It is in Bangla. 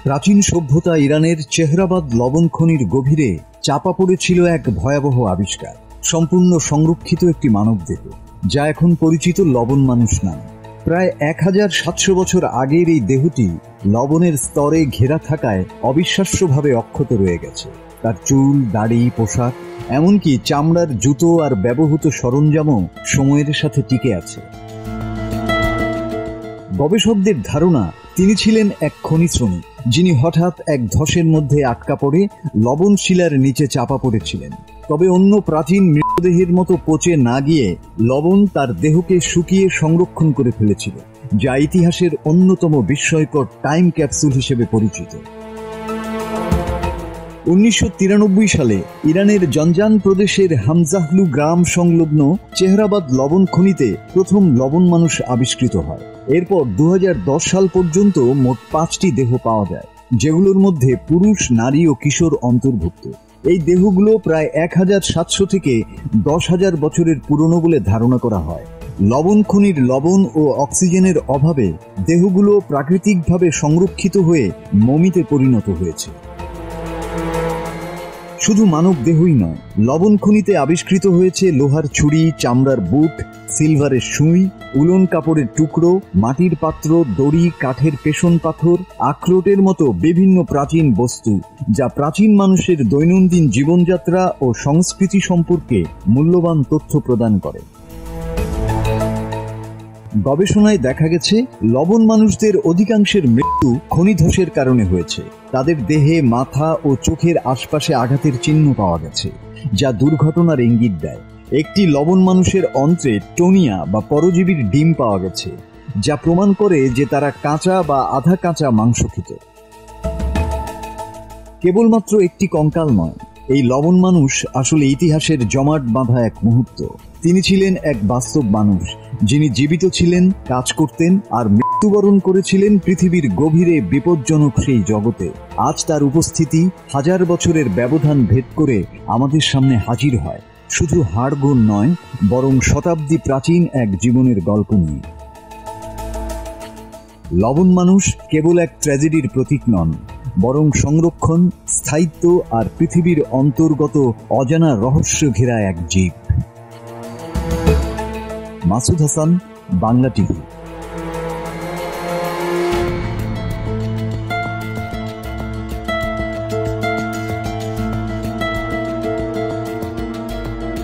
প্রাচীন সভ্যতা ইরানের চেহরাবাদ লবণ খনির গভীরে চাপা পড়েছিল এক ভয়াবহ আবিষ্কার, সম্পূর্ণ সংরক্ষিত একটি মানবদেহ, যা এখন পরিচিত লবণ মানুষ নামে। প্রায় 1700 বছর আগের এই দেহটি লবণের স্তরে ঘেরা থাকায় অবিশ্বাস্যভাবে অক্ষত রয়ে গেছে। তার চুল, দাড়ি, পোশাক, এমনকি চামড়ার জুতো আর ব্যবহৃত সরঞ্জামও সময়ের সাথে টিকে আছে। গবেষকদের ধারণা তিনি ছিলেন এক খনি শ্রমিক, যিনি হঠাৎ এক ধসের মধ্যে আটকা পড়ে লবণ শিলার নিচে চাপা পড়েছিলেন। তবে অন্য প্রাচীন মৃতদেহের মতো পচে না গিয়ে লবণ তার দেহকে শুকিয়ে সংরক্ষণ করে ফেলেছিল, যা ইতিহাসের অন্যতম বিস্ময়কর টাইম ক্যাপসুল হিসেবে পরিচিত। 1993 সালে ইরানের জনজান প্রদেশের হামজাহলু গ্রাম সংলগ্ন চেহরাবাদ লবণ খনিতে প্রথম লবণ মানুষ আবিষ্কৃত হয়। এরপর 2010 সাল পর্যন্ত মোট 5টি দেহ পাওয়া যায়, যেগুলোর মধ্যে পুরুষ, নারী ও কিশোর অন্তর্ভুক্ত। এই দেহগুলো প্রায় 1700 থেকে 10,000 বছরের পুরনো বলে ধারণা করা হয়। লবণ খনির লবণ ও অক্সিজেনের অভাবে দেহগুলো প্রাকৃতিকভাবে সংরক্ষিত হয়ে মমিতে পরিণত হয়েছে। শুধু মানব দেহই নয়, লবণ খনিতে আবিষ্কৃত হয়েছে লোহার ছুরি, চামড়ার বুট, সিলভারের সুই, উলন কাপড়ের টুকরো, মাটির পাত্র, দড়ি, কাঠের পেশন পাথর, আখরোটের মতো বিভিন্ন প্রাচীন বস্তু, যা প্রাচীন মানুষের দৈনন্দিন জীবনযাত্রা ও সংস্কৃতি সম্পর্কে মূল্যবান তথ্য প্রদান করে। গবেষণায় দেখা গেছে লবণ মানুষদের অধিকাংশের মৃত্যু খনিধসের কারণে হয়েছে। তাদের দেহে, মাথা ও চোখের আশপাশে আঘাতের চিহ্ন পাওয়া গেছে, যা দুর্ঘটনার ইঙ্গিত দেয়। একটি লবণ মানুষের অন্ত্রে টোনিয়া বা পরজীবীর ডিম পাওয়া গেছে, যা প্রমাণ করে যে তারা কাঁচা বা আধা কাঁচা মাংস খেত। কেবলমাত্র একটি কঙ্কাল নয়, এই লবণ মানুষ আসলে ইতিহাসের জমাট বাঁধা এক মুহূর্ত। তিনি ছিলেন এক বাস্তব মানুষ, যিনি জীবিত ছিলেন, কাজ করতেন আর মৃত্যুবরণ করেছিলেন পৃথিবীর গভীরে বিপজ্জনক সেই জগতে। আজ তার উপস্থিতি হাজার বছরের ব্যবধান ভেদ করে আমাদের সামনে হাজির হয়, শুধু হাড়গোড় নয়, বরং শতাব্দী প্রাচীন এক জীবনের গল্প নিয়ে। লবণ মানুষ কেবল এক ট্র্যাজেডির প্রতীক নন, বরং সংরক্ষণ, স্থায়িত্ব আর পৃথিবীর অন্তর্গত অজানা রহস্য ঘেরা এক জীব। মাসুদ হাসান, বাংলা টিভি।